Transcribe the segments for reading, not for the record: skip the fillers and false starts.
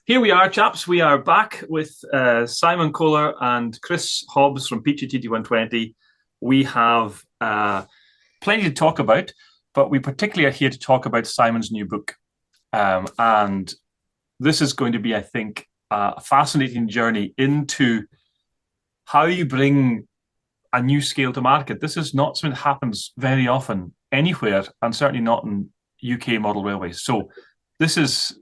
Here we are, chaps. We are back with Simon Kohler and Chris Hobbs from TT120. We have plenty to talk about, but we particularly are here to talk about Simon's new book. And this is going to be, I think, a fascinating journey into how you bring a new scale to market. This is not something that happens very often anywhere, and certainly not in UK model railways. So this is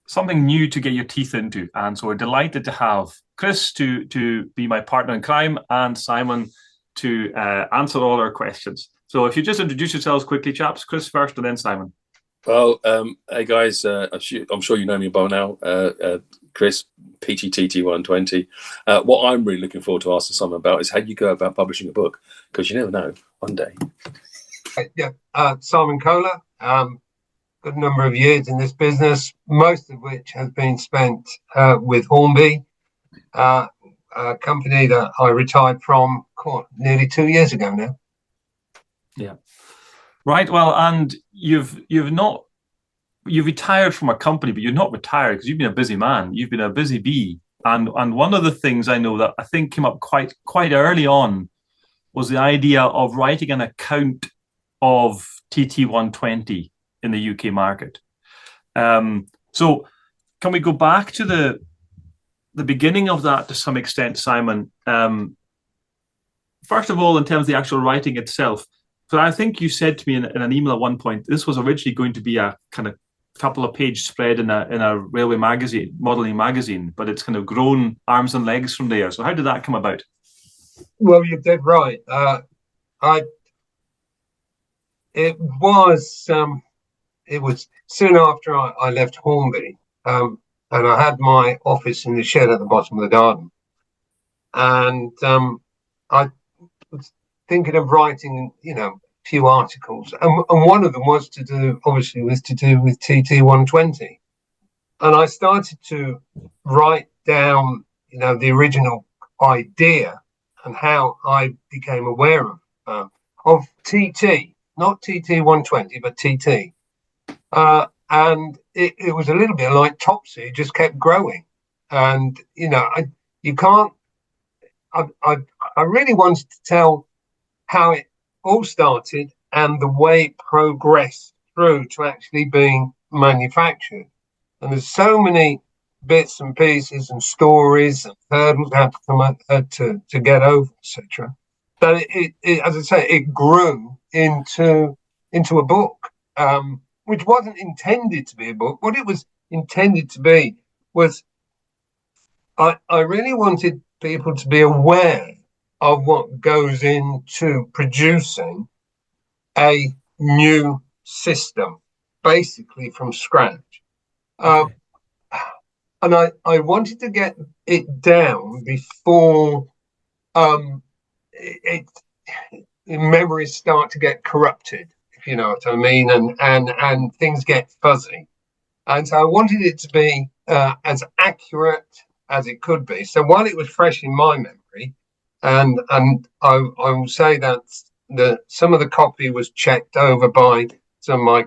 something new to get your teeth into. And so we're delighted to have Chris to be my partner in crime and Simon to answer all our questions. So if you just introduce yourselves quickly, chaps, Chris first and then Simon. Well, hey guys, I'm sure you know me by now, Chris, TT120. What I'm really looking forward to asking Simon about is how you go about publishing a book, because you never know, one day. Yeah, Simon Kohler. Good number of years in this business, most of which has been spent with Hornby, a company that I retired from nearly 2 years ago now. Yeah, right. Well, and you've retired from a company, but you're not retired because you've been a busy man. You've been a busy bee, and one of the things I know that I think came up quite early on was the idea of writing an account of TT120 in the UK market. So can we go back to the beginning of that to some extent, Simon? First of all, in terms of the actual writing itself, so I think you said to me in an email at one point, this was originally going to be a kind of couple of page spread in a railway magazine, modelling magazine, but it's kind of grown arms and legs from there. So how did that come about? Well, you're dead right. It was soon after I left Hornby, and I had my office in the shed at the bottom of the garden. And I was thinking of writing, a few articles. And one of them was to do with TT120. And I started to write down, the original idea and how I became aware of TT, not TT120, but TT. And it was a little bit like Topsy, it just kept growing. And, I really wanted to tell how it all started and the way it progressed through to actually being manufactured. And there's so many bits and pieces and stories and hurdles that had to get over, etc. But it, as I say, it grew into a book. Which wasn't intended to be a book. What it was intended to be was I really wanted people to be aware of what goes into producing a new system, basically from scratch. And I wanted to get it down before memories start to get corrupted, if you know what I mean, and things get fuzzy. And so I wanted it to be as accurate as it could be. So while it was fresh in my memory, and I will say that some of the copy was checked over by some of my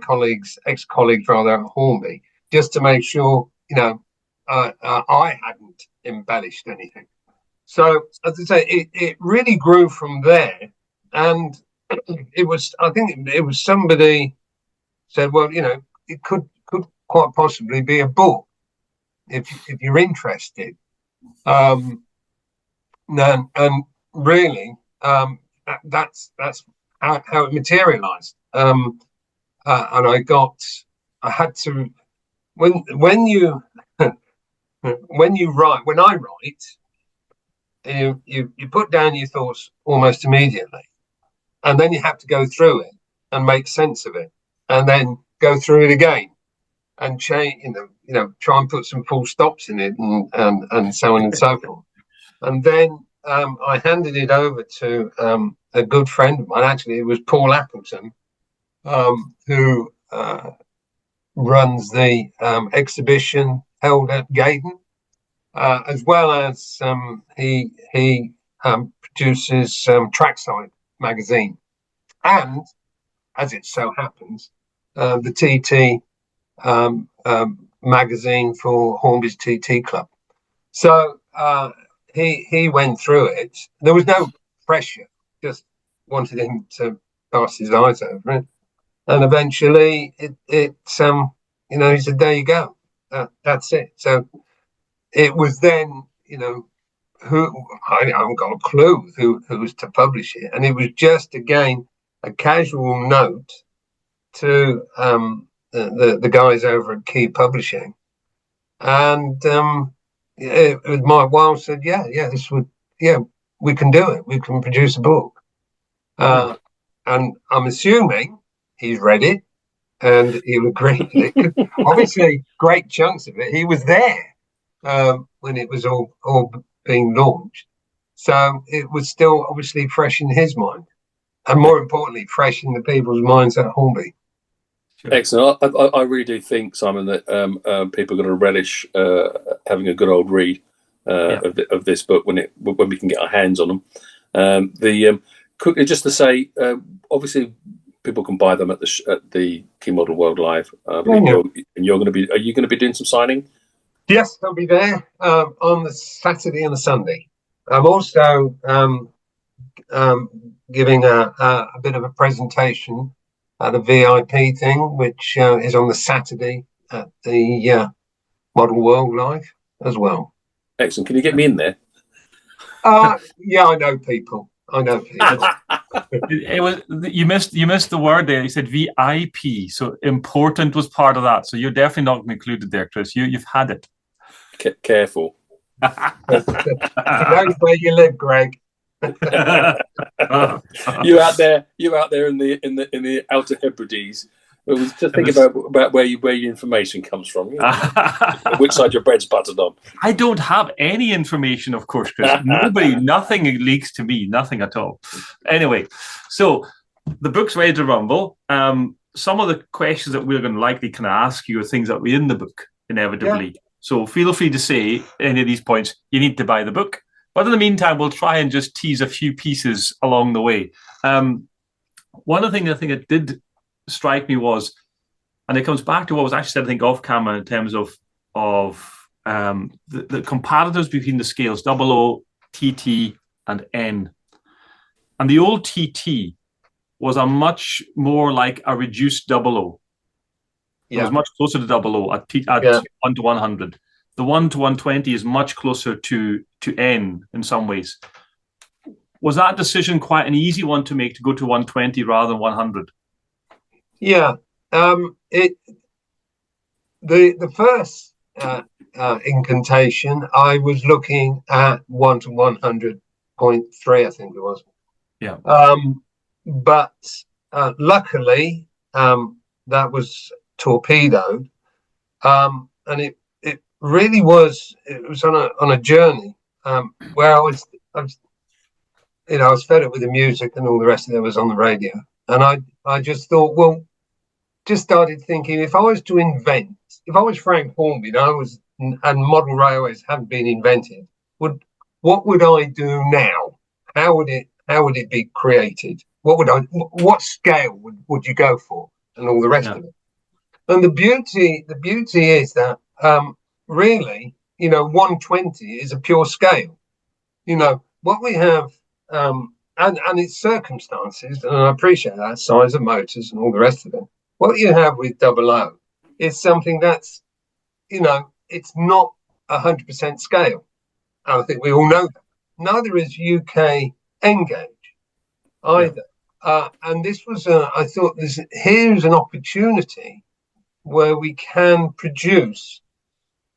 ex-colleagues rather, at Hornby, just to make sure, I hadn't embellished anything. So as I say, it really grew from there. And I think it was somebody said, well, it could quite possibly be a book if you're interested. And really, that's how it materialized. And I had to, when I write, you put down your thoughts almost immediately. And then you have to go through it and make sense of it, and then go through it again and change, try and put some full stops in it and so on and so forth. And then I handed it over to a good friend of mine. Actually, it was Paul Appleton, who runs the exhibition held at Gaydon, as well as he produces Trackside magazine, and as it so happens, the TT magazine for Hornby's TT Club. So he went through it. There was no pressure, just wanted him to cast his eyes over it. And eventually he said, there you go. That's it. So it was then, I haven't got a clue who was to publish it. And it was just, again, a casual note to the guys over at Key Publishing. And Mike Wilde said, we can do it. We can produce a book. And I'm assuming he's read it and he'll agree with it. Obviously, great chunks of it. He was there when it was all being launched. So it was still obviously fresh in his mind. And more importantly, fresh in the people's minds at Hornby. Sure. Excellent. I really do think, Simon, that people are going to relish having a good old read of this book when we can get our hands on them. Quickly, just to say, obviously, people can buy them at the Key Model World Live. You're going to be. Are you going to be doing some signing? Yes, I'll be there on the Saturday and the Sunday. I'm also giving a bit of a presentation at a VIP thing, which is on the Saturday at the Model World Live as well. Excellent. Can you get me in there? Yeah, I know people. It was you missed the word there. You said VIP, so important was part of that. So you're definitely not included there, Chris. You've had it. Careful. Depends where you live, Greg. you out there in the Outer Hebrides. Just think about where your information comes from. Which side your bread's buttered on. I don't have any information, of course, Chris. Nothing leaks to me, nothing at all. Anyway, so the book's ready to rumble. Some of the questions that we're going to likely kind of ask you are things that were in the book, inevitably. Yeah. So feel free to say any of these points. You need to buy the book. But in the meantime, we'll try and just tease a few pieces along the way. One of the things I think it did strike me was, and it comes back to what was actually said, I think, off camera in terms of the comparators between the scales, 00, TT, and N. And the old TT was a much more like a reduced 00. It was much closer to 00 at 1 to 100. The 1 to 120 is much closer to N in some ways. Was that decision quite an easy one to make, to go to 120 rather than 100? Yeah. The first incantation, I was looking at 1 to 100.3, I think it was. Yeah. But luckily, that was torpedoed, and it really was. It was on a journey where I was fed up with the music and all the rest of it was on the radio, and I just thought, well, just started thinking, if I was to invent, if I was Frank Hornby and model railways hadn't been invented, what would I do now? How would it be created? What scale would you go for, and all the rest of it? And the beauty is that really, 120 is a pure scale. What we have, and its circumstances, and I appreciate that, size of motors and all the rest of it. What you have with 00 is something that's, it's not 100% scale. I think we all know that. Neither is UK N-gauge either. Yeah. And this was, I thought, here's an opportunity where we can produce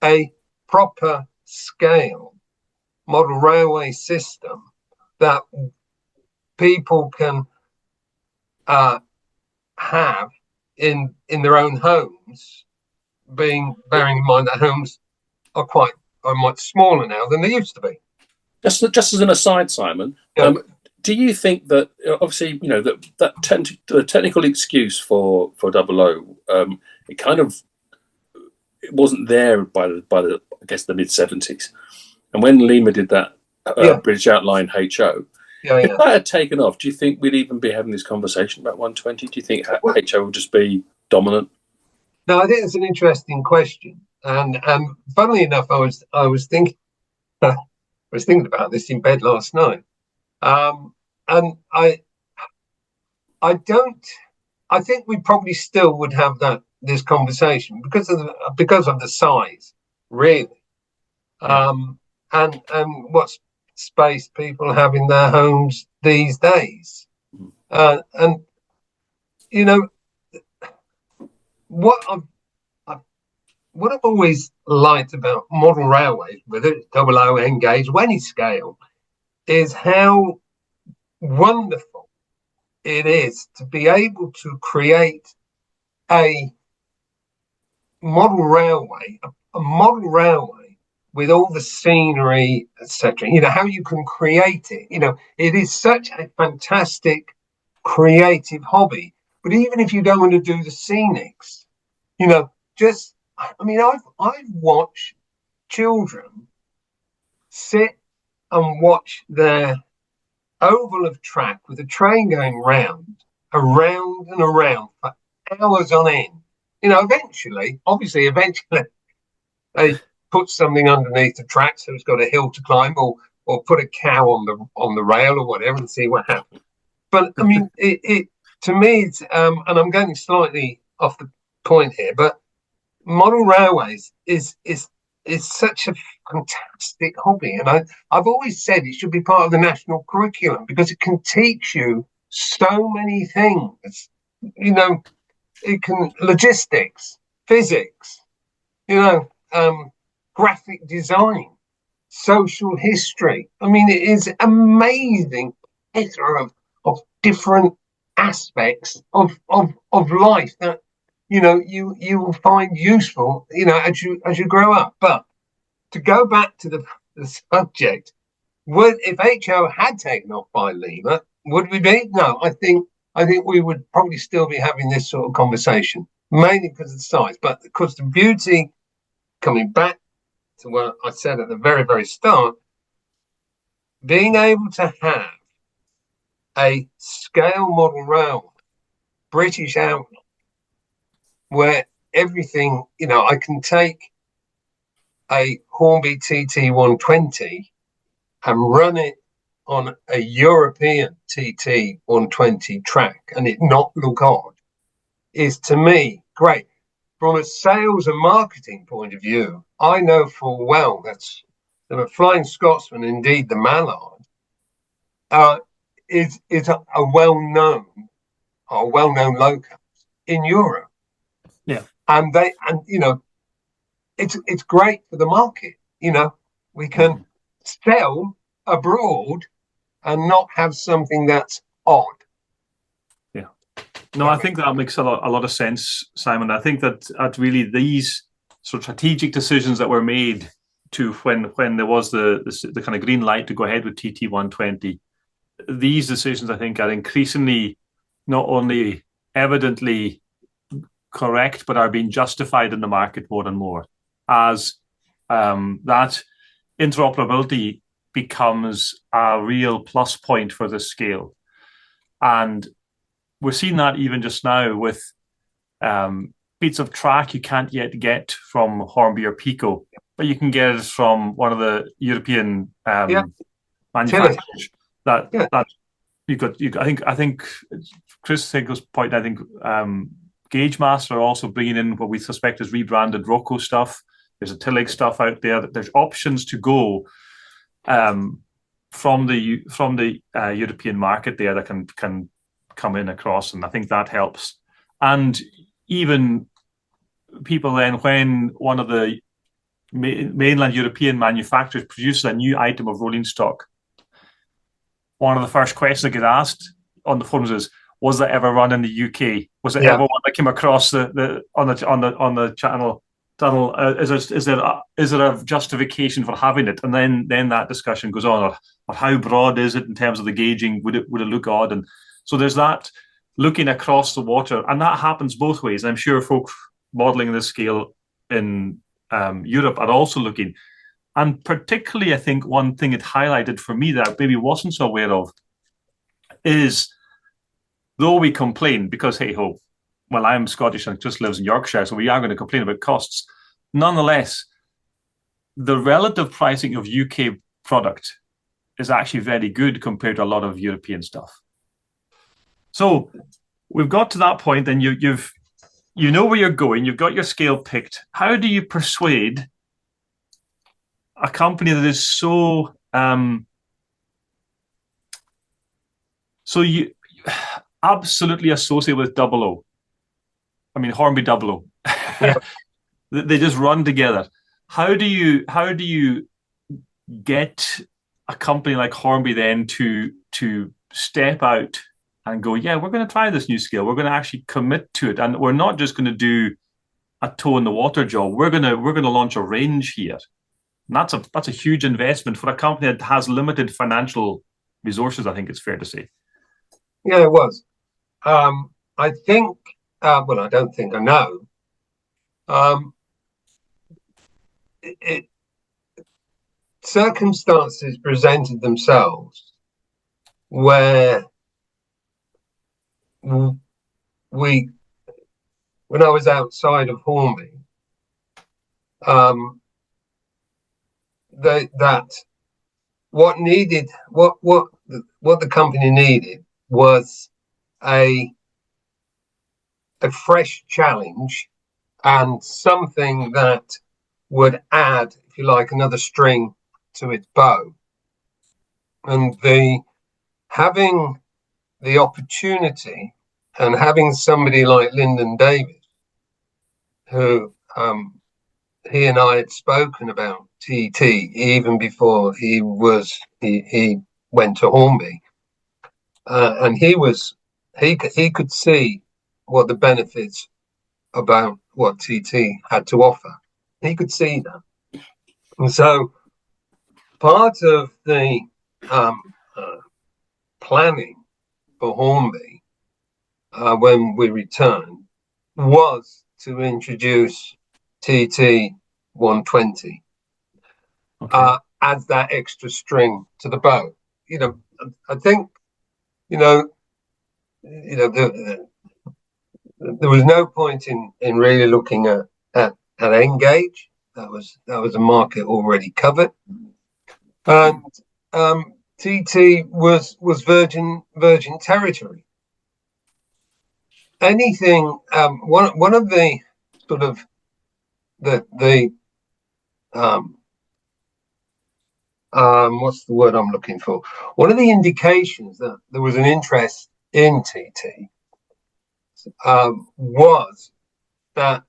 a proper scale model railway system that people can have in their own homes, bearing in mind that homes are much smaller now than they used to be. Just as an aside, Simon, do you think that obviously the technical excuse for 00, it wasn't there by the I guess the mid-70s, and when Lima did that British Outline HO, if that had taken off, do you think we'd even be having this conversation about 120? Do you think HO would just be dominant? No, I think it's an interesting question. And funnily enough, I was thinking I was thinking about this in bed last night. And I don't. I think we probably still would have this conversation because of the size, really, and what space people have in their homes these days, and you know what I've always liked about modern railways, whether it's double O, N gauge, or any scale, is how wonderful it is to be able to create a model railway, a model railway with all the scenery, etc. How you can create it. It is such a fantastic creative hobby. But even if you don't want to do the scenics, I've watched children sit and watch their oval of track with a train going round and around for hours on end. Eventually they put something underneath the track so it's got a hill to climb, or put a cow on the rail or whatever and see what happens. But I mean, it to me, it's and I'm going slightly off the point here, but model railways is such a fantastic hobby, and I've always said it should be part of the national curriculum because it can teach you so many things. It can logistics, physics, graphic design, social history. I mean, it is amazing of different aspects of life that you will find useful as you grow up. But to go back to the subject, if HO had taken off by Lima, would we be? No, I think we would probably still be having this sort of conversation, mainly because of the size, but because the beauty, coming back to what I said at the very, very start, being able to have a scale model railway, British outlook, where everything, I can take a Hornby TT120 and run it on a European TT120 track and it not look odd, is to me great. From a sales and marketing point of view, I know full well that's the Flying Scotsman, indeed the Mallard, is a well-known locus in Europe. Yeah. And it's great for the market. We can sell abroad and not have something that's odd. Yeah. No, I think that makes a lot of sense, Simon. I think that really these sort of strategic decisions that were made to when there was the kind of green light to go ahead with TT120, these decisions I think are increasingly not only evidently correct, but are being justified in the market more and more as that interoperability becomes a real plus point for this scale. And we're seeing that even just now with bits of track you can't yet get from Hornby or Pico, but you can get it from one of the European manufacturers. That you got. I think Chris Sigel's point. I think Gauge Master are also bringing in what we suspect is rebranded Rocco stuff. There's a Tillig stuff out there. There's options to go from the European market there that can come in across, and I think that helps. And even people then, when one of the mainland European manufacturers produces a new item of rolling stock, one of the first questions that get asked on the forums is, was that ever run in the UK? Was it ever one that came across on the channel? Is there a justification for having it? And then that discussion goes on, or how broad is it in terms of the gauging? Would it look odd? And so there's that looking across the water, and that happens both ways. And I'm sure folks modelling this scale in Europe are also looking. And particularly, I think one thing it highlighted for me that I maybe wasn't so aware of is, though we complain because, hey ho, well, I'm Scottish and just lives in Yorkshire, so we are going to complain about costs. nonetheless, the relative pricing of UK product is actually very good compared to a lot of European stuff. So we've got to that point, and you know where you're going. You've got your scale picked. How do you persuade a company that is so you absolutely associate with Double O? I mean, Hornby Double O. Yeah. They just run together. How do you get a company like Hornby then to step out and go, yeah, we're going to try this new scale. We're going to actually commit to it, and we're not just going to do a toe in the water job. We're going to launch a range here. And that's a huge investment for a company that has limited financial resources, I think it's fair to say. Yeah, it was. I think. Well, I don't think I know. Circumstances presented themselves where when I was outside of Hornby, that what the company needed was a fresh challenge and something that would add, if you like, another string to its bow. And having the opportunity and having somebody like Lyndon Davis, who he and I had spoken about TT even before he went to Hornby, and he could see what the benefits about what TT had to offer. He could see that, and so part of the planning for Hornby when we returned was to introduce TT120 as that extra string to the bow. I think there was no point in really looking at Engage. That was a market already covered, and TT was virgin territory. Anything one of the sort of the what's the word I'm looking for? One of the indications that there was an interest in TT was that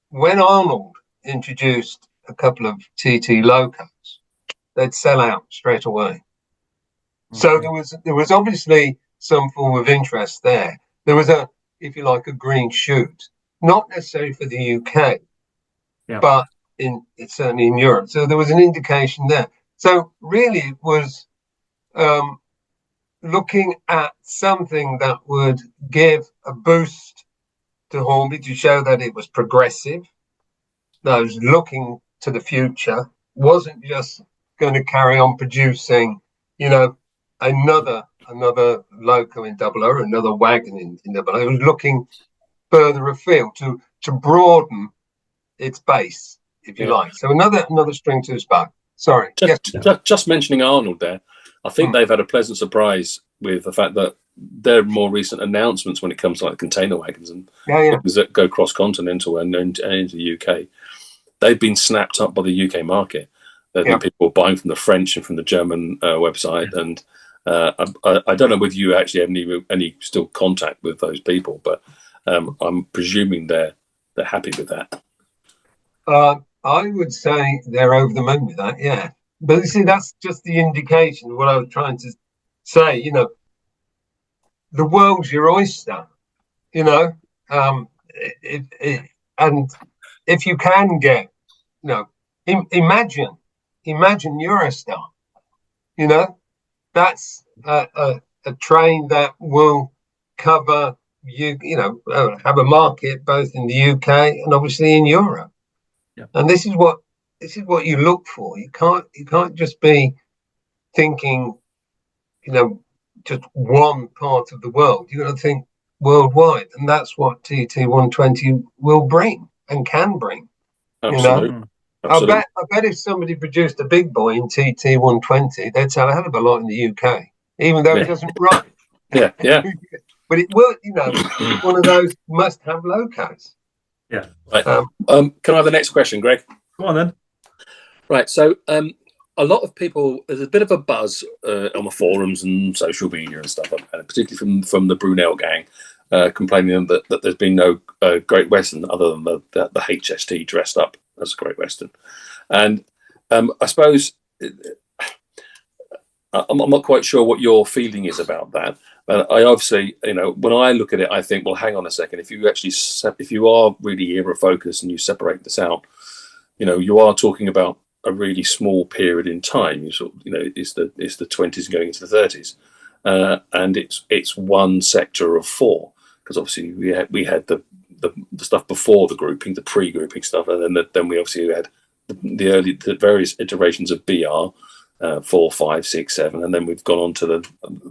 when Arnold introduced a couple of TT locos, they'd sell out straight away. Okay. So there was obviously some form of interest there. There was if you like, a green shoot, not necessarily for the UK, but it's certainly in Europe. So there was an indication there. So really it was looking at something that would give a boost to Hornby to show that it was progressive, that was looking to the future, wasn't just going to carry on producing, another loco in Double O, another wagon in Double O. It was looking further afield to broaden its base, if you like. So another string to its bow. Sorry. Just mentioning Arnold there, I think they've had a pleasant surprise with the fact that their more recent announcements when it comes to like container wagons and wagons that go cross-continental and into the UK, they've been snapped up by the UK market. There have been people buying from the French and from the German website, and I don't know whether you actually have any still contact with those people, but I'm presuming they're happy with that. I would say they're over the moon with that, yeah. But you see, that's just the indication of what I was trying to say. The world's your oyster. And if you can get, imagine Eurostar. That's a train that will cover have a market both in the UK and obviously in Europe. Yeah. And this is what you look for. You can't just be thinking, just one part of the world. You got to think worldwide, and that's what TT120 will bring and can bring. Absolutely. You know, I bet if somebody produced a big boy in TT120, they'd sell a hell of a lot in the UK, even though it doesn't run. Yeah. But it will, you know, it's one of those must-have locos. Yeah. Right. Can I have the next question, Greg? Go on then. Right. So, a lot of people, there's a bit of a buzz on the forums and social media and stuff, particularly from the Brunel gang, complaining that there's been no Great Western other than the HST dressed up as a Great Western. And I suppose I'm not quite sure what your feeling is about that. I obviously, you know, when I look at it, I think, well, hang on a second. If you are really era focused and you separate this out, you know, you are talking about a really small period in time. You sort of, you know, it's the 20s going into the 30s, and it's one sector of four, because obviously we had the stuff before the grouping, the pre-grouping stuff, and then we obviously had the various iterations of BR. 4, 5, 6, 7, and then we've gone on to the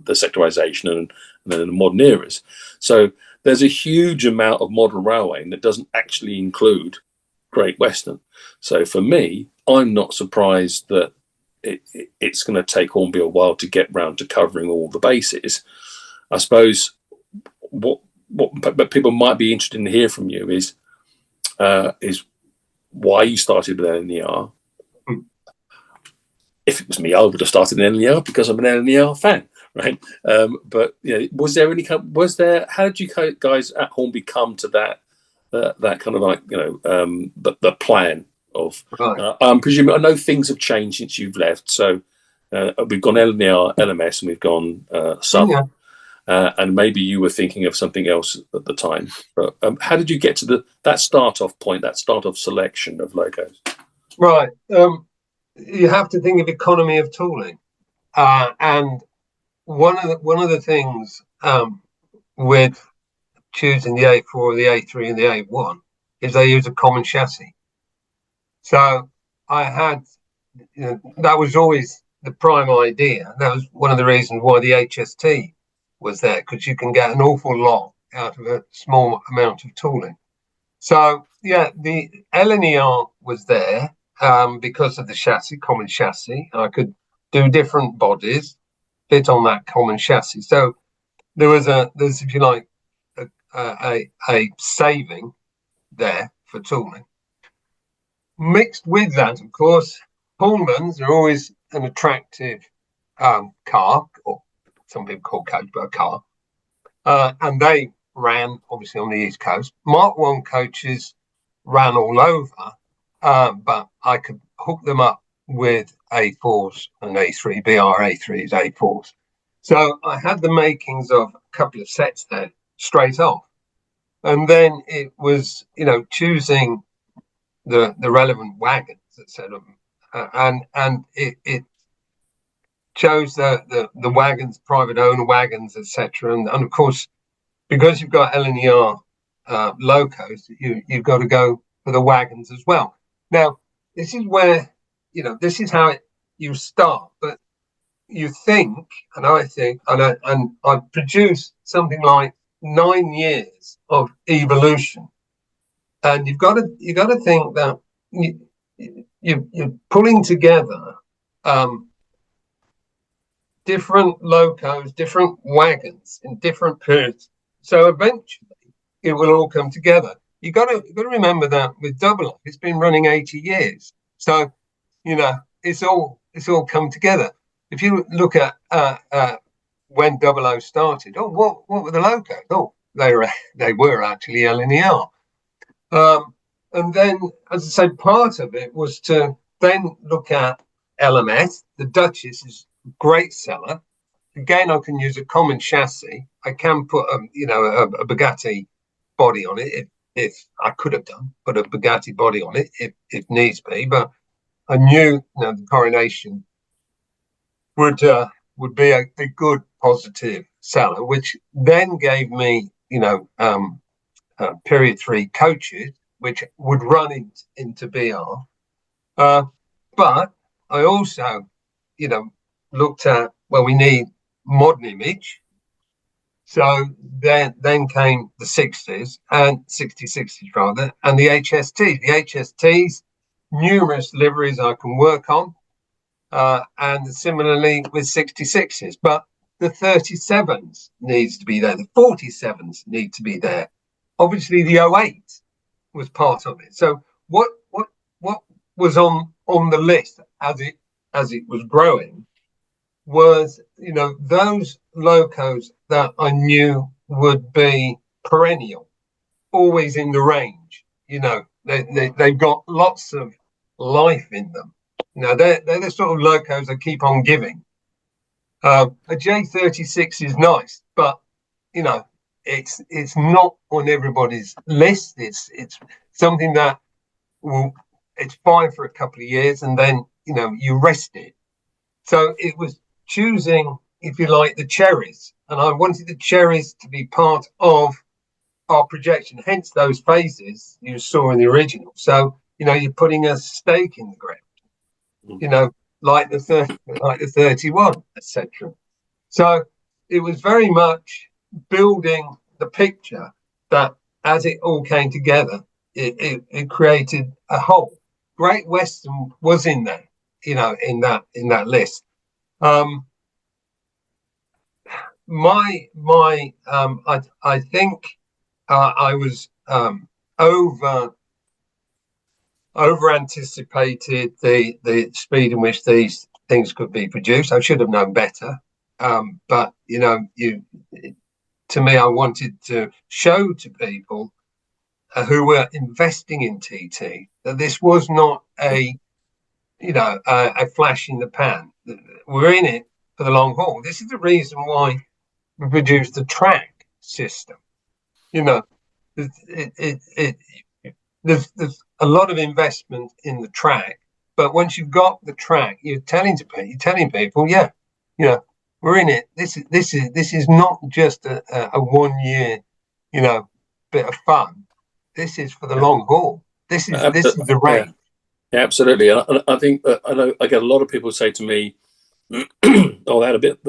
sectorization and then the modern eras. So there's a huge amount of modern railway that doesn't actually include Great Western. So for me, I'm not surprised that it's going to take Hornby a while to get round to covering all the bases. I suppose what people might be interested in hear from you is why you started with LNER. If it was me, I would have started in LNER because I'm an LNER fan, right? But you know, how did you guys at Hornby come to that kind of like, you know, the plan of? Right. Presumably, I know things have changed since you've left. So we've gone LNER, LMS, and we've gone Southern. Yeah. And maybe you were thinking of something else at the time. But how did you get to that start-off point, that start-off selection of logos? Right. You have to think of economy of tooling, and one of the things with choosing the A4, the A3, and the A1 is they use a common chassis. So I had, you know, that was always the prime idea. That was one of the reasons why the HST was there, because you can get an awful lot out of a small amount of tooling. So yeah, the LNER was there. Because of the chassis, common chassis, I could do different bodies, fit on that common chassis. So there's if you like a saving there for tooling. Mixed with that, of course, Pullmans are always an attractive car, or some people call coach, but a car, and they ran obviously on the East Coast. Mark 1 coaches ran all over. But I could hook them up with A4s and A3, BR A3s, A4s. So I had the makings of a couple of sets there straight off. And then it was, you know, choosing the relevant wagons, etc. And it chose the wagons, private owner wagons, etc. And of course, because you've got LNER locos, you've got to go for the wagons as well. Now, this is where, you know, this is how you start, but you think, and I think, and I've produced something like 9 years of evolution, and you've got to think that you're pulling together different locos, different wagons in different periods. So eventually, it will all come together. You got to remember that with Double Up, it's been running 80 years. So, you know, it's all come together. If you look at when Double O started, what were the locos? Oh, they were actually LNER. And then, as I said, part of it was to then look at LMS. The Duchess is a great seller. Again, I can use a common chassis. I can put a Bugatti body on it if I could have put a Bugatti body on it if needs be, but I knew, you know, the Coronation would be a good positive seller, which then gave me, you know, period 3 coaches, which would run into BR. But I also, you know, looked at, well, we need modern image. So then came the 60s and 6060s rather, and the HST. The HSTs, numerous liveries I can work on, and similarly with 66s. But the 37s needs to be there. The 47s need to be there. Obviously, the 08 was part of it. So what was on the list as it was growing was, you know, those locos that I knew would be perennial, always in the range. You know, they've got lots of life in them. You know, they're the sort of locos that keep on giving. A J36 is nice, but you know, it's not on everybody's list. It's something that it's fine for a couple of years, and then you know you rest it. So it was choosing, if you like, the cherries, and I wanted the cherries to be part of our projection. Hence those phases you saw in the original. So you know, you're putting a stake in the ground. You know, like the 31, etc. So it was very much building the picture that, as it all came together, it created a whole. Great Western was in there, you know, in that list. I think I was over anticipated the speed in which these things could be produced. I should have known better. But you know, to me, I wanted to show to people who were investing in TT that this was not a flash in the pan. We're in it for the long haul. This is the reason why we produced the track system. You know, there's a lot of investment in the track, but once you've got the track, you're telling people, yeah, you know, we're in it. This is not just a 1 year, you know, bit of fun. This is for the long haul. This is the range. Yeah, absolutely. And I think I know I get a lot of people say to me, "Oh,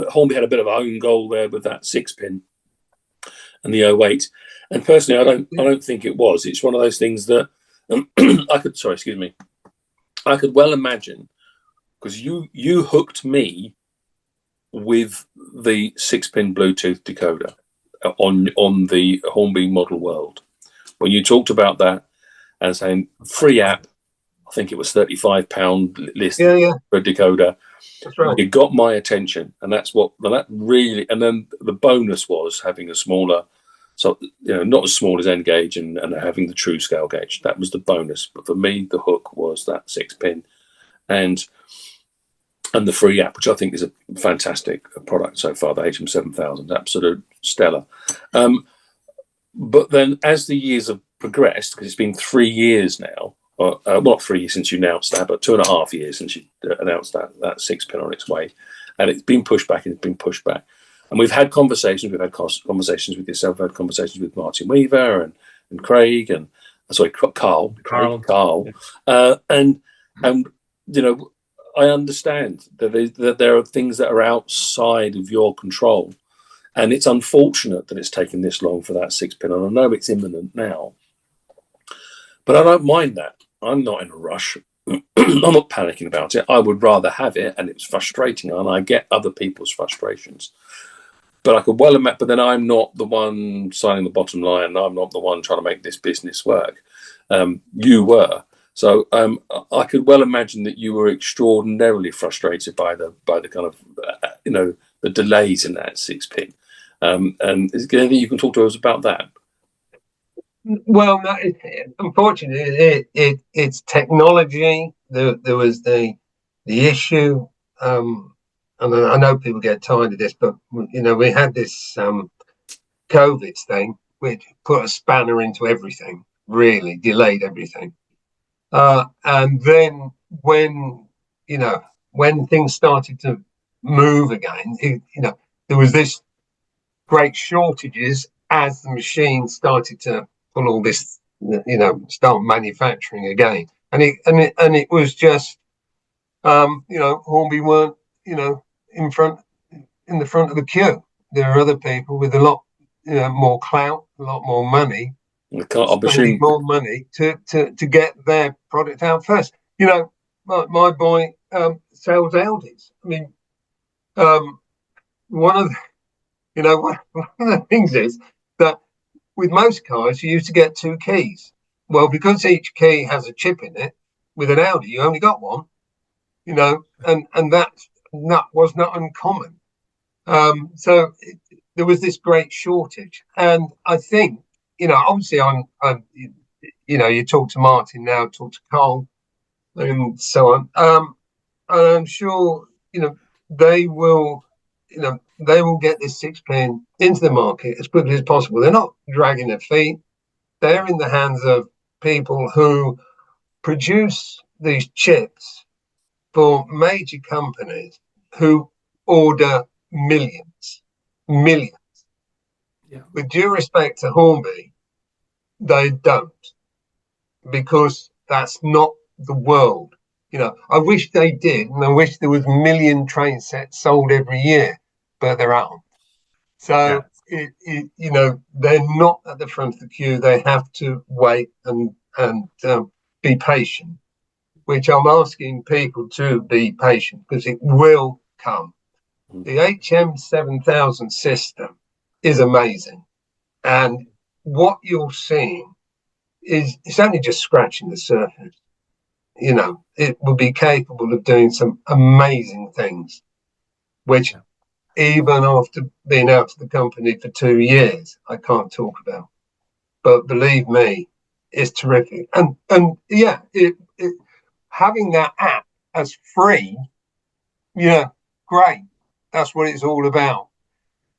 Hornby had a bit of a own goal there with that 6-pin and the 08." And personally, I don't think it was. It's one of those things that I could well imagine, because you hooked me with the 6-pin Bluetooth decoder on the Hornby Model World. When you talked about that and saying free app, I think it was £35 list for a decoder. That's right. It got my attention, and that really. And then the bonus was having a smaller, so you know, not as small as N gauge, and having the true scale gauge. That was the bonus. But for me, the hook was that 6-pin, and the free app, which I think is a fantastic product so far. The HM7000, absolute stellar. But then, as the years have progressed, because it's been 3 years now. Not 3 years since you announced that, but 2.5 years since you announced that 6-pin on its way, and it's been pushed back and it's been pushed back. And we've had conversations. We've had conversations with yourself. We've had conversations with Martin Weaver and Craig and Carl. And you know, I understand that there are things that are outside of your control, and it's unfortunate that it's taken this long for that 6-pin. And I know it's imminent now, but I don't mind that. I'm not in a rush. I'm not panicking about it. I would rather have it, and it's frustrating, and I get other people's frustrations. But I could well imagine. But then I'm not the one signing the bottom line. I'm not the one trying to make this business work. You were. So I could well imagine that you were extraordinarily frustrated by the kind of the delays in that 6-pin. And is there anything you can talk to us about that? Well, no, unfortunately, it's technology. There was the issue, and I know people get tired of this, but you know, we had this COVID thing, which put a spanner into everything. Really delayed everything. And then when things started to move again, there was this great shortages as the machine started to pull all this, start manufacturing again. And it was just, Hornby weren't, in the front of the queue. There are other people with a lot more clout, a lot more money, spending more money to get their product out first. My boy sells Audis. I mean, one of the things is that with most cars, you used to get 2 keys. Well, because each key has a chip in it, with an Audi, you only got one. And that was not uncommon. So there was this great shortage, and I think obviously you talk to Martin now, talk to Cole, and so on. And I'm sure they will get this 6-pin into the market as quickly as possible. They're not dragging their feet. They're in the hands of people who produce these chips for major companies who order millions. Yeah. With due respect to Hornby, they don't, because that's not the world. I wish they did, and I wish there was 1 million train sets sold every year, but there aren't. So they're not at the front of the queue. They have to wait and be patient, which I'm asking people to be patient, because it will come. The HM7000 system is amazing, and what you're seeing is it's only just scratching the surface. It will be capable of doing some amazing things, which even after being out of the company for 2 years, I can't talk about. But believe me, it's terrific. And having that app as free, great. That's what it's all about.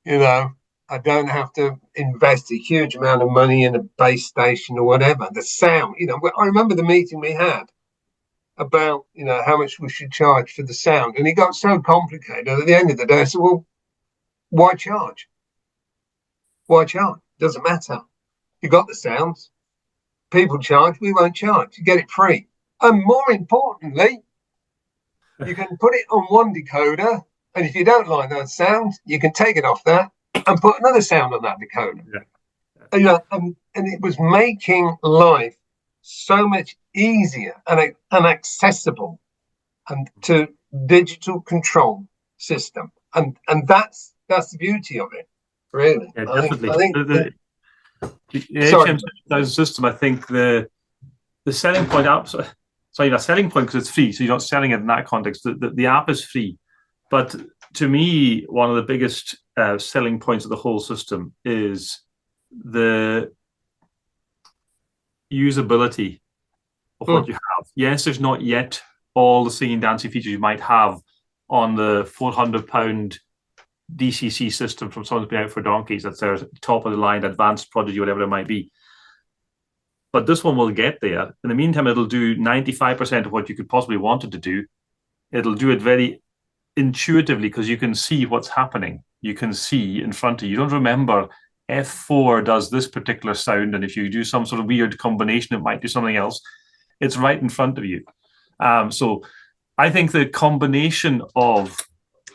I don't have to invest a huge amount of money in a base station or whatever. The sound, I remember the meeting we had about, how much we should charge for the sound. And it got so complicated. At the end of the day, I said, well, why charge? Why charge? Doesn't matter. You got the sounds. People charge. We won't charge. You get it free. And more importantly, you can put it on one decoder. And if you don't like that sound, you can take it off that and put another sound on that decoder. Yeah. And it was making life so much easier and accessible, and to digital control system. And that's the beauty of it, really. Yeah, definitely. I think the HM7000 system, I think the selling point a selling point because it's free, so you're not selling it in that context. The app is free. But to me, one of the biggest selling points of the whole system is the usability of what you have. Yes, there's not yet all the singing, dancing features you might have on the £400 DCC system from someone's been out for donkeys. That's their top of the line, advanced prodigy, whatever it might be. But this one will get there. In the meantime, it'll do 95% of what you could possibly want it to do. It'll do it very intuitively because you can see what's happening. You can see in front of you. You don't remember F4 does this particular sound, and if you do some sort of weird combination, it might do something else. It's right in front of you. So I think the combination of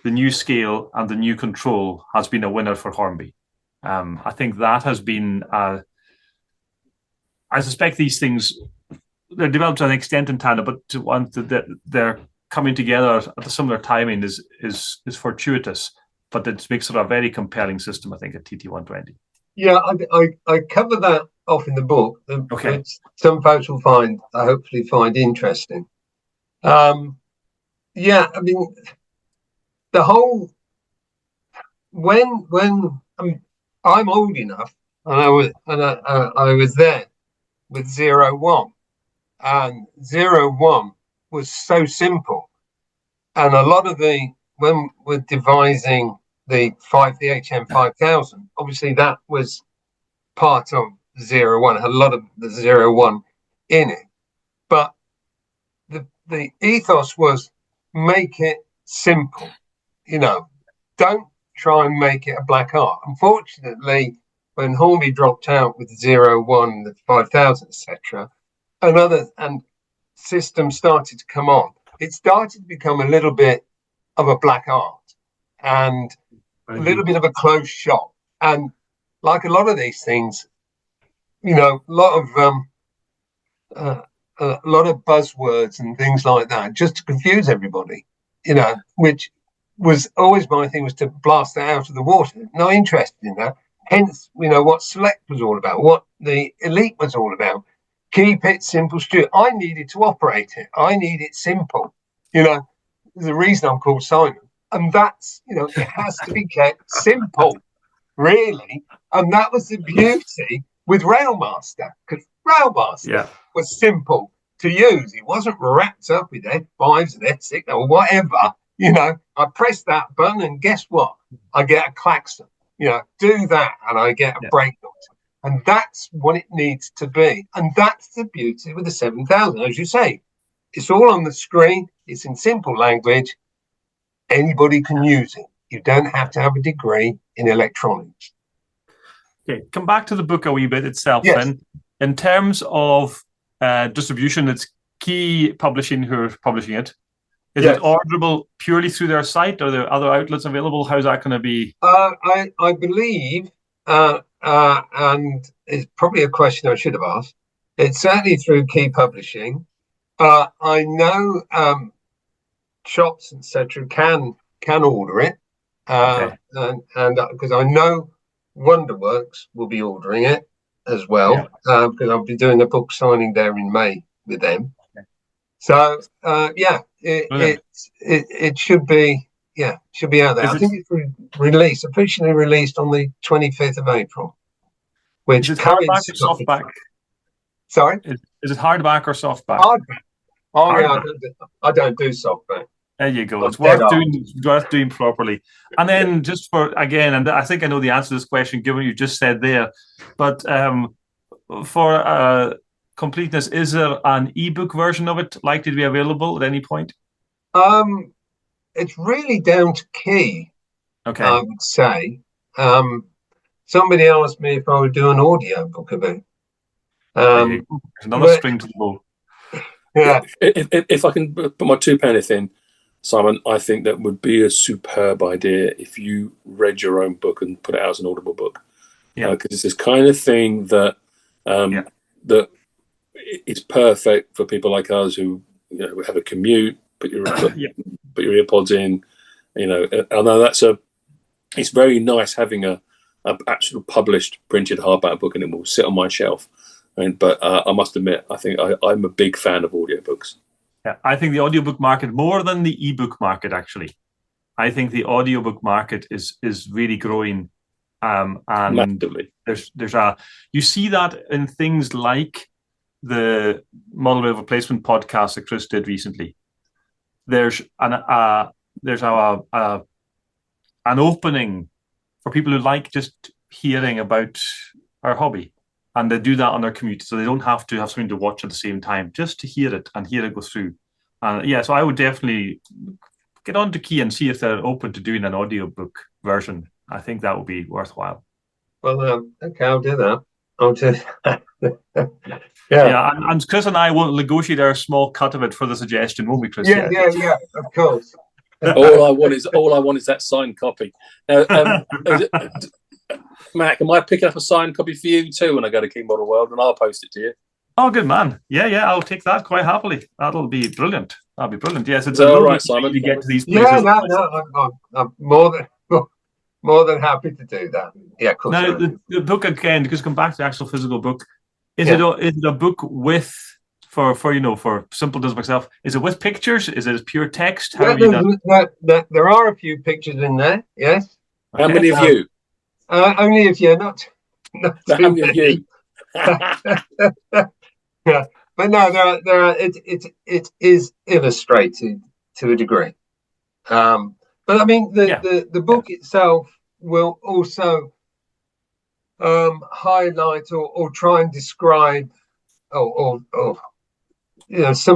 the new scale and the new control has been a winner for Hornby. I think that has been, I suspect these things, they're developed to an extent in tandem, but to want that they're coming together at a similar timing is fortuitous, but it makes it a very compelling system, I think, at TT120. Yeah, I cover that off in the book. Okay. Which some folks will hopefully find interesting. Yeah, I mean, the whole when I'm old enough, and I was there with 01, and 01 was so simple, and a lot of when we're devising the HM5000, obviously that was part of 01, had a lot of the 01 in it, but the ethos was make it simple. Don't try and make it a black art. Unfortunately, when Hornby dropped out with 01, the 5000, etc., and systems started to come on, it started to become a little bit of a black art and a little bit of a closed shop. And like a lot of these things, you know, a lot of buzzwords and things like that, just to confuse everybody, you know, which was always my thing, was to blast that out of the water. Not interested in that. Hence, you know, what Select was all about, what the Elite was all about. Keep it simple, Stuart. I needed to operate it. I need it simple. You know, the reason I'm called Simon. And that's, you know, it has to be kept simple, really. And that was the beauty with Railmaster, because Railmaster was simple to use. It wasn't wrapped up with F5s and F6 or whatever. You know, I press that button and guess what? I get a klaxon. You know, do that and I get a brake noise. And that's what it needs to be. And that's the beauty with the 7000. As you say, it's all on the screen. It's in simple language. Anybody can use it. You don't have to have a degree in electronics. Okay, come back to the book a wee bit itself then. In terms of distribution, it's Key Publishing who are publishing it. Is it orderable purely through their site? Are there other outlets available? How's that going to be? I believe, and it's probably a question I should have asked, it's certainly through Key Publishing. I know shops, etc., can order it, and because I know Wonderworks will be ordering it as well, because I'll be doing a book signing there in May with them. So it should be out there. I think it's officially released on the 25th of April. Which is it hardback or softback? Sorry, is it hardback or softback? Hardback. Oh yeah, I don't do softback. There you go. It's worth doing properly. And then just for again, and I think I know the answer to this question given what you just said there, but for completeness, is there an ebook version of it likely to be available at any point? It's really down to Key. Okay. I would say. Somebody asked me if I would do an audiobook of it. Another string to the bow. Yeah. If I can put my £2 in, Simon, I think that would be a superb idea if you read your own book and put it out as an Audible book. Because it's this kind of thing that that it's perfect for people like us who have a commute, put your earpods in. I know it's very nice having a actual published printed hardback book, and it will sit on my shelf. But I must admit, I think I'm a big fan of audiobooks. Yeah, I think the audiobook market, more than the ebook market, actually. I think the audiobook market is really growing. And massively. You see that in things like the model rail replacement podcast that Chris did recently. There's an opening for people who like just hearing about our hobby, and they do that on their commute, so they don't have to have something to watch at the same time, just to hear it and hear it go through. So I would definitely get on to Key and see if they're open to doing an audiobook version. I think that would be worthwhile. Well, okay, I'll do that. And Chris and I will negotiate our small cut of it for the suggestion, won't we, Chris? Yeah, of course. all I want is that signed copy. Now, Matt, am I picking up a signed copy for you too when I go to King Model World, and I'll post it to you? Oh, good man. Yeah, I'll take that quite happily. That'll be brilliant. Yes, it's all right, Simon. To get to these places. I'm more than happy to do that. Yeah, of course. Now, the book again, because come back to the actual physical book, is it a book with for simpletons like myself? Is it with pictures? Is it pure text? There are a few pictures in there. Yes. How many of you? Only if you're not how many of you? Yeah, but no, there are. It is illustrated to a degree. But I mean, the book itself will also highlight or try and describe some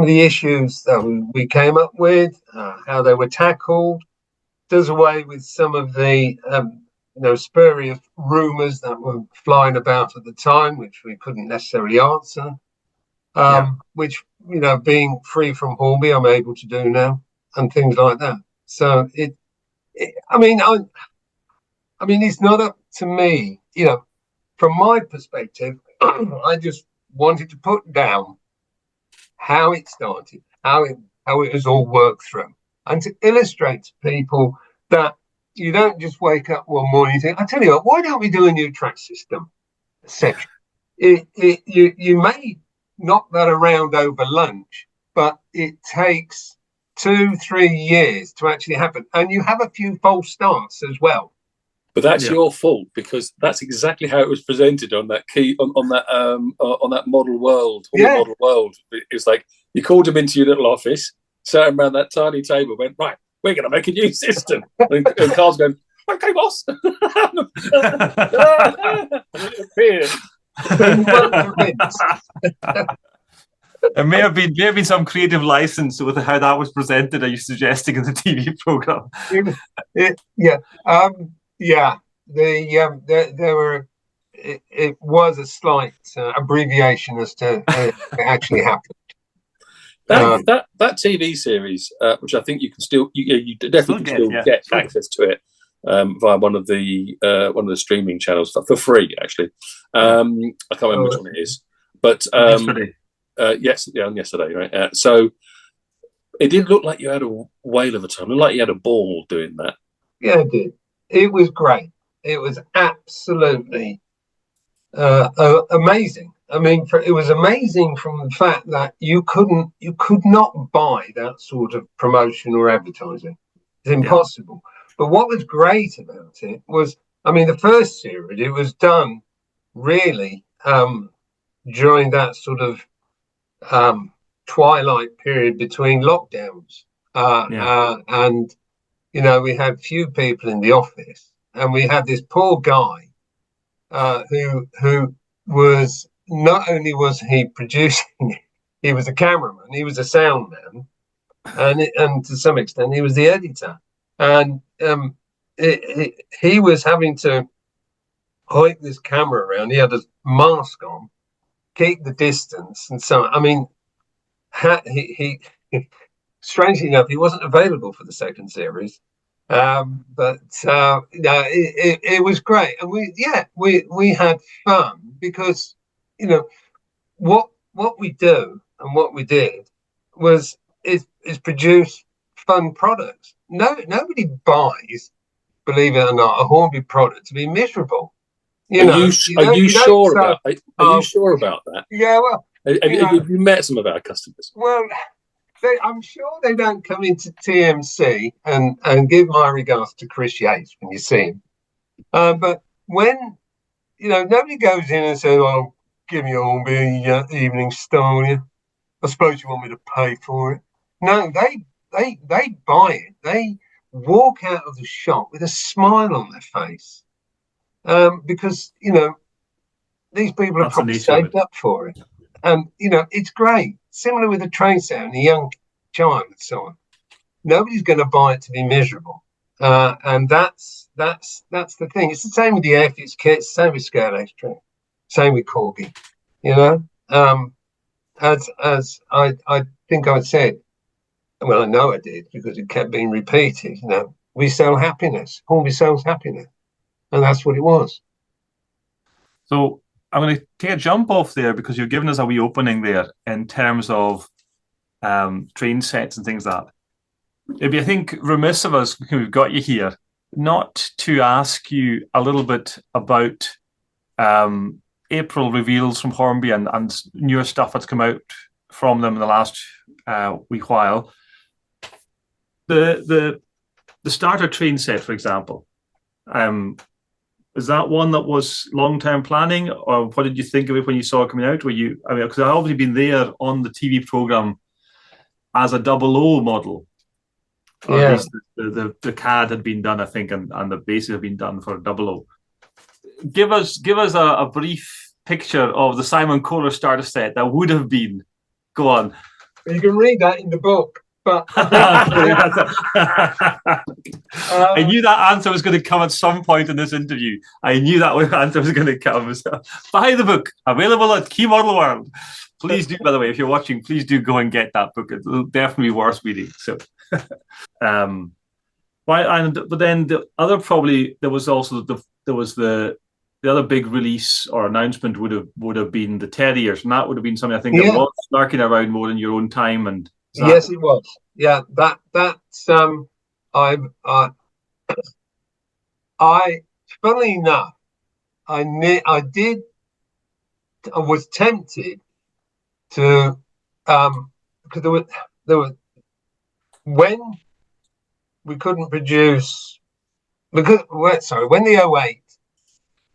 of the issues that we came up with, how they were tackled, does away with some of the spurious rumours that were flying about at the time, which we couldn't necessarily answer. Which being free from Hornby, I'm able to do now, and things like that. So I mean, it's not up to me. from my perspective, I just wanted to put down how it started, how it was all worked through, and to illustrate to people that you don't just wake up one morning and think, I tell you what, why don't we do a new track system, etc. You may knock that around over lunch, but it takes 2-3 years to actually happen, and you have a few false starts as well. But that's your fault, because that's exactly how it was presented on that on that model world. Model world. It was like you called him into your little office, sat him around that tiny table, went, right, we're going to make a new system, and Carl's going, okay, boss. And it appeared. There may have been some creative license with how that was presented. Are you suggesting in the TV program? There were. It was a slight abbreviation as to how it actually happened. That TV series, which I think you can still, you definitely can still get access to it via one of the streaming channels for free. Actually, I can't remember which one it is, but yesterday. Yesterday, right? So it did look like you had a whale of a time. It looked like you had a ball doing that. Yeah, it did. It was great. It was absolutely amazing. I mean, it was amazing from the fact that you could not buy that sort of promotion or advertising. It's impossible. But what was great about it was, I mean, the first series, it was done really during that sort of twilight period between lockdowns. And, you know, we had few people in the office, and we had this poor guy who was, not only was he producing, he was a cameraman, he was a sound man, and to some extent he was the editor. And he was having to hoik this camera around. He had a mask on, keep the distance, and so I mean, he strangely enough, he wasn't available for the second series, but it was great, and we had fun because, you know, what we do and what we did is produce fun products. Nobody buys, believe it or not, a Hornby product to be miserable. Are you sure about that? Yeah, well, have you met some of our customers? Well, I'm sure they don't come into TMC and give my regards to Chris Yates when you see him. But when, you know, nobody goes in and says, "Oh, give me a Hornby evening star, will you? I suppose you want me to pay for it." No, they buy it. They walk out of the shop with a smile on their face, because, you know, these people have probably saved up for it, and, you know, it's great. Similar with a train set and a young child and so on. Nobody's going to buy it to be miserable, and that's the thing. It's the same with the Airfix kits, same with Scale Extra, same with Corgi. You know, as I think I said. Well, I know I did, because it kept being repeated. You know, we sell happiness. Hornby sells happiness, and that's what it was. So I'm going to take a jump off there, because you've given us a wee opening there in terms of train sets and things like that. It'd be, I think, remiss of us, because we've got you here, not to ask you a little bit about April reveals from Hornby and newer stuff that's come out from them in the last wee while. The starter train set, for example, is that one that was long-term planning, or what did you think of it when you saw it coming out? Were you, I mean, because I've obviously been there on the TV program as a 00 model. Or at least the CAD had been done, I think, and the bases had been done for 00. Give us a brief picture of the Simon Kohler starter set that would have been. Go on. You can read that in the book. But I knew that answer was going to come at some point in this interview. I knew that answer was going to come. So, buy the book, available at Key Model World. Please do, by the way, if you're watching, please do go and get that book. It'll definitely be worth reading. So, but then the other, probably there was also the the other big release or announcement would have been the Terriers, and that would have been something I think that Yeah. was lurking around more in your own time. And Yes, it was. Yeah, that's I funnily enough, I was tempted to because there were when we couldn't produce when the '08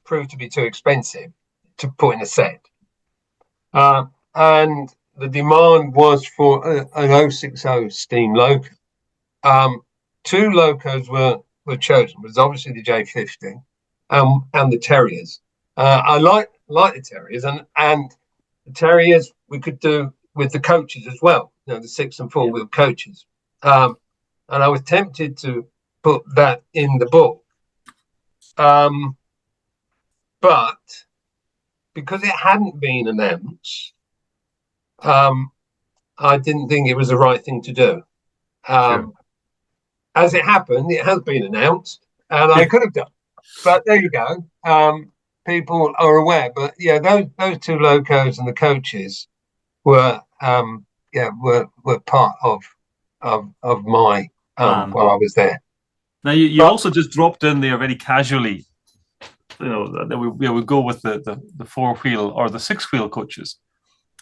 proved to be too expensive to put in a set, and the demand was for an 060 steam loco. Two locos were chosen. It was obviously the J50 and the Terriers. I like the Terriers, and the Terriers we could do with the coaches as well, the 6 and 4 wheel coaches. And I was tempted to put that in the book. But because it hadn't been announced, I didn't think it was the right thing to do. Sure. As it happened, it has been announced, and I could have done. But there you go. People are aware. But yeah, those two locos and the coaches were part of my while I was there. Now you also just dropped in there very casually. That we would go with the 4-wheel or the 6-wheel coaches.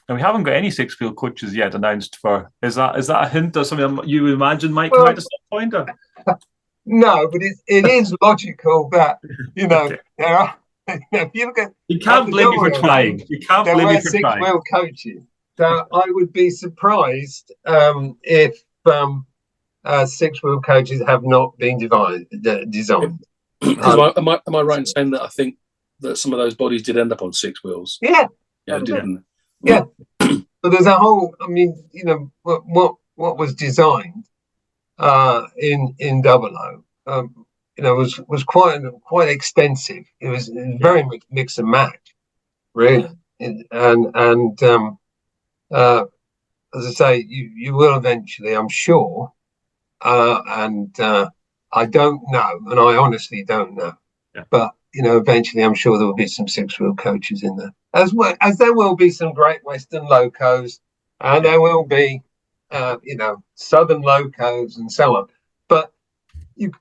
And we haven't got any 6-wheel coaches yet announced for. Is that a hint or something you imagine might come out at some point? Or? No, but it is logical that okay. There are. If you look at, you can't blame me for trying. You can't blame me for trying. 6-wheel coaches. So I would be surprised if 6-wheel coaches have not been designed. Am I right in saying that I think that some of those bodies did end up on 6 wheels? Yeah. Didn't. Yeah. But there's a whole. I mean, what was designed in Double O, was quite extensive. It was very mix and match, really. And as I say, you will eventually, I'm sure. And I don't know, and I honestly don't know. Yeah. But eventually, I'm sure there will be some 6-wheel coaches in there, as well as there will be some Great Western locos, and there will be, Southern locos and so on. But you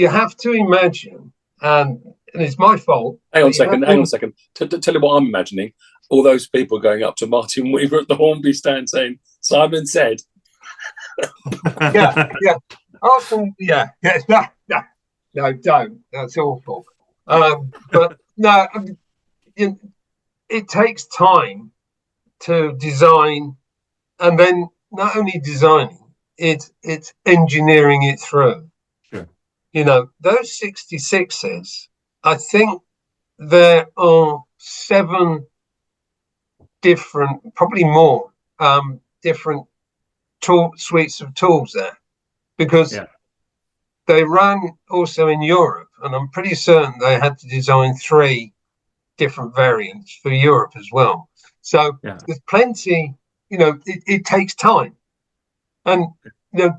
have to imagine, and it's my fault. Hang on a second. Tell you what I'm imagining. All those people going up to Martin Weaver at the Hornby stand saying, "Simon said." Yeah. Awesome. Yeah. No, don't. That's awful. But no, it takes time to design, and then not only designing it's engineering it through. Sure. Those 66s, I think there are 7 different, probably more, different suites of tools there, because they run also in Europe, and I'm pretty certain they had to design 3 different variants for Europe as well. So there's plenty, it takes time. And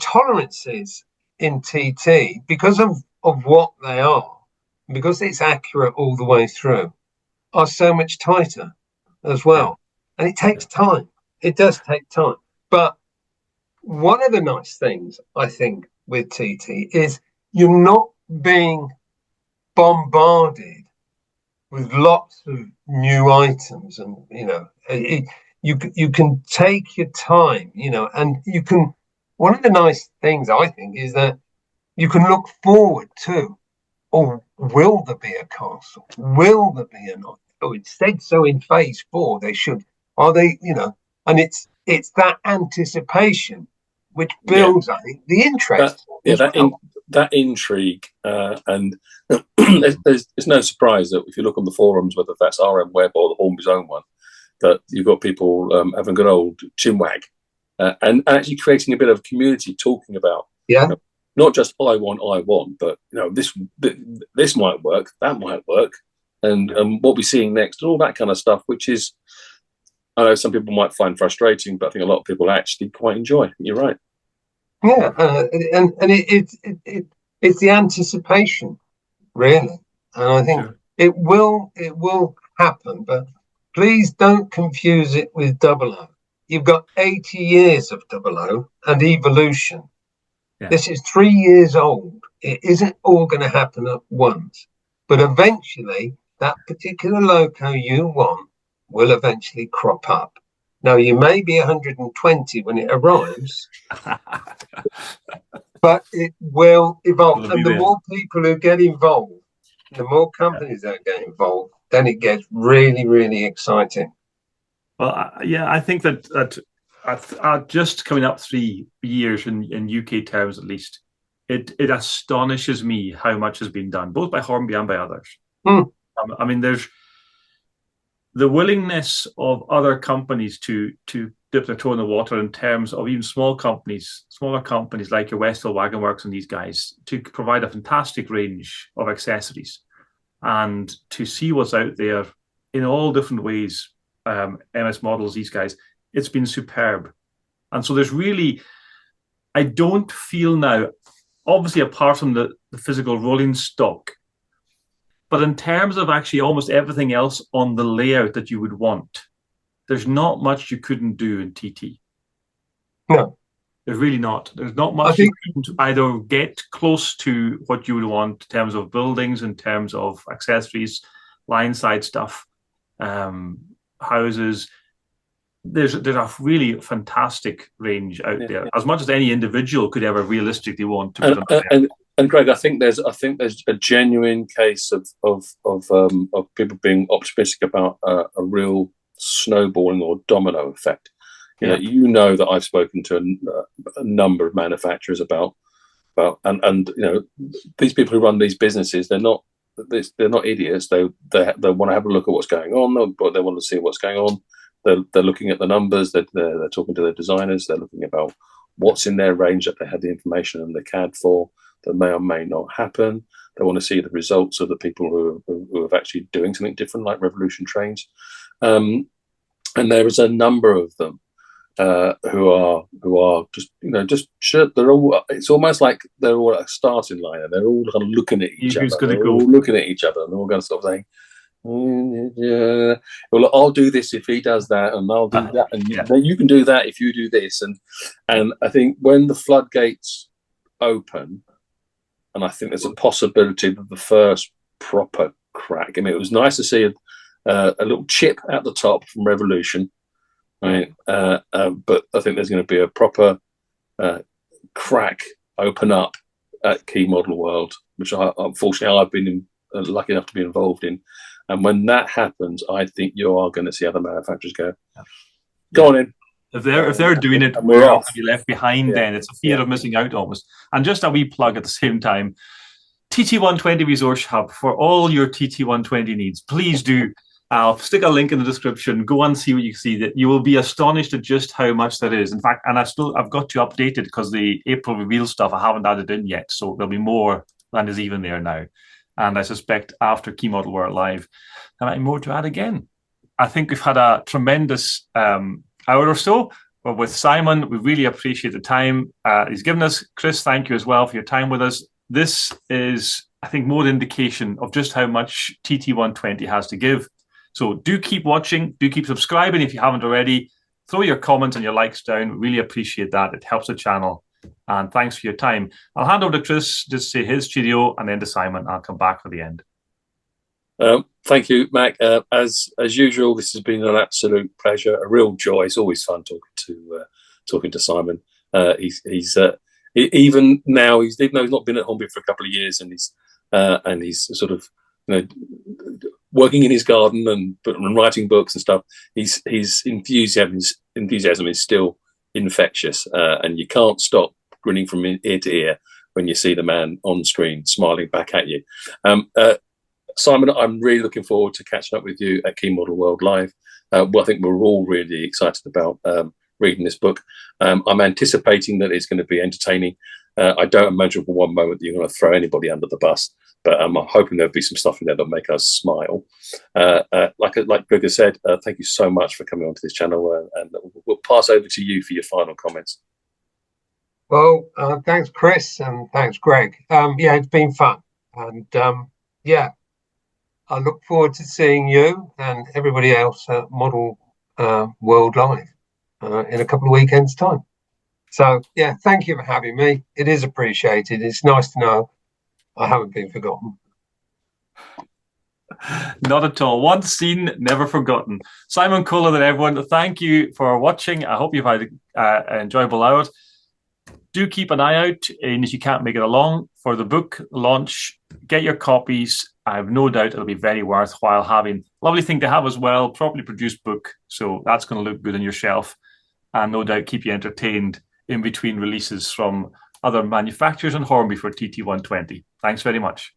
tolerances in TT, because of what they are, because it's accurate all the way through, are so much tighter as well. And it takes time. It does take time. But one of the nice things, I think, with TT is you're not being bombarded with lots of new items, and you can take your time, and you can. One of the nice things I think is that you can look forward to, will there be a castle? Will there be a knight? It said so in phase 4. They should. Are they? And it's that anticipation which builds, I think, the interest. That intrigue, and there's no surprise that if you look on the forums, whether that's RM Web or the Hornby's own one, that you've got people having good old chinwag, and actually creating a bit of community talking about, not just I want, but this might work, that might work, and what we're seeing next, and all that kind of stuff, which is, I know some people might find frustrating, but I think a lot of people actually quite enjoy. You're right. Yeah, and it's the anticipation, really, and I think It will happen, but please don't confuse it with 00. You've got 80 years of 00 and evolution. Yeah. This is 3 years old. It isn't all going to happen at once, but eventually that particular loco you want will eventually crop up. Now, you may be 120 when it arrives, but it will evolve. And the more people who get involved, the more companies that get involved, then it gets really, really exciting. Well, yeah, I think that just coming up 3 years in UK terms, at least, it astonishes me how much has been done, both by Hornby and by others. I mean, there's the willingness of other companies to dip their toe in the water in terms of even smaller companies like your Westhill Wagon Works and these guys, to provide a fantastic range of accessories and to see what's out there in all different ways. MS models, these guys, it's been superb. And so there's really, I don't feel now, obviously apart from the physical rolling stock, but in terms of actually almost everything else on the layout that you would want, there's not much you couldn't do in TT. No. There's really not. There's not much you couldn't either get close to what you would want in terms of buildings, in terms of accessories, line side stuff, houses. There's a really fantastic range out there, as much as any individual could ever realistically want to put and Greg, I think there's a genuine case of people being optimistic about a real snowballing or domino effect. You know that I've spoken to a number of manufacturers about and these people who run these businesses, they're not idiots. They want to have a look at what's going on, but they want to see what's going on. They're looking at the numbers. They're talking to their designers. They're looking about what's in their range that they had the information and the CAD for that may or may not happen. They want to see the results of the people who are actually doing something different, like Revolution trains. And there is a number of them who are just sure. They're all. It's almost like they're all at a starting line, and they're all kind of looking at each other. They're all looking at each other, and they're all going to stop saying, "Yeah, well, I'll do this if he does that, and I'll do that, and you can do that if you do this." And I think when the floodgates open, and I think there's a possibility that the first proper crack. I mean, it was nice to see a little chip at the top from Revolution. Right, but I think there's going to be a proper crack open up at Key Model World, which unfortunately I've been lucky enough to be involved in. And when that happens, I think you are going to see other manufacturers go on in. If they're doing it, we're going to be left behind. Then it's a fear of missing out almost. And just a wee plug at the same time, TT120 Resource Hub for all your TT120 needs. Please do. I'll stick a link in the description. Go and see what you see. That you will be astonished at just how much there is. In fact, and I've got to update it because the April reveal stuff I haven't added in yet. So there'll be more than is even there now. And I suspect after Key Model World Live, there might be more to add again. I think we've had a tremendous hour or so with Simon. We really appreciate the time he's given us. Chris, thank you as well for your time with us. This is, I think, more indication of just how much TT120 has to give. So do keep watching, do keep subscribing if you haven't already. Throw your comments and your likes down. Really appreciate that. It helps the channel. And thanks for your time. I'll hand over to Chris, just say his studio, and then to Simon. I'll come back for the end. Thank you, Mac. As usual, this has been an absolute pleasure, a real joy. It's always fun talking to Simon. He's even now, even though he's not been at Hornby for a couple of years, and he's sort of working in his garden and writing books and stuff. His enthusiasm is still infectious, and you can't stop grinning from ear to ear when you see the man on screen smiling back at you. Simon, I'm really looking forward to catching up with you at Key Model World Live. I think we're all really excited about reading this book. I'm anticipating that it's going to be entertaining. I don't imagine for one moment that you're going to throw anybody under the bus, but I'm hoping there'll be some stuff in there that'll make us smile. Like Greg has said, thank you so much for coming onto this channel, and we'll pass over to you for your final comments. Well, thanks, Chris, and thanks, Greg. Yeah, it's been fun, and I look forward to seeing you and everybody else at Model World Live in a couple of weekends' time. So, yeah, thank you for having me. It is appreciated. It's nice to know I haven't been forgotten. Not at all. Once seen, never forgotten. Simon Kohler and everyone, thank you for watching. I hope you've had an enjoyable hour. Do keep an eye out, and if you can't make it along, for the book launch. Get your copies. I have no doubt it'll be very worthwhile having. Lovely thing to have as well, properly produced book. So that's going to look good on your shelf, and no doubt keep you entertained in between releases from other manufacturers and Hornby for TT120. Thanks very much.